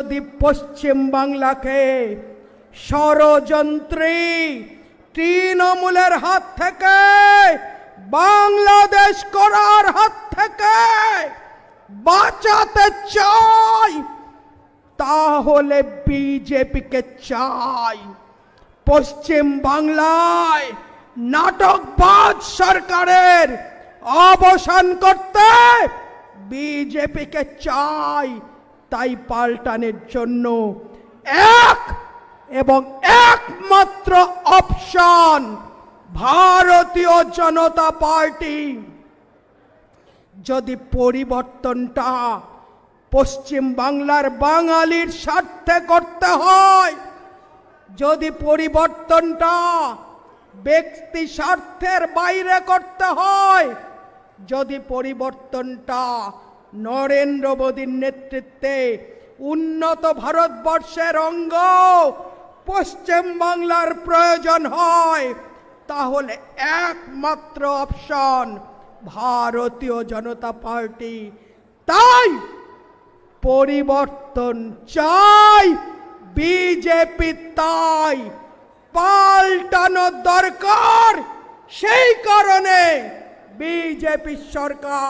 যদি পশ্চিম বাংলাকে ষড়যন্ত্রী তৃণমূলের হাত থেকে, বাংলাদেশ করার হাত থেকে বাঁচাতে চাই, তাহলে বিজেপিকে চাই। পশ্চিম বাংলায় নাটকবাজ সরকারের অবসান করতে বিজেপিকে চাই। তাই পাল্টানের জন্য এক এবং একমাত্র অপশন ভারতীয় জনতা পার্টি। যদি পরিবর্তনটা পশ্চিম বাংলার বাঙালির স্বার্থে করতে হয়, যদি পরিবর্তনটা ব্যক্তি স্বার্থের বাইরে করতে হয়, যদি পরিবর্তনটা নরেন্দ্র মোদীর নেতৃত্বে উন্নত ভারতবর্ষের অঙ্গ পশ্চিম বাংলার প্রয়োজন হয়, তাহলে একমাত্র অপশন ভারতীয় জনতা পার্টি। তাই পরিবর্তন চাই, বিজেপি তাই পাল্টানো দরকার। সেই কারণে বিজেপি সরকার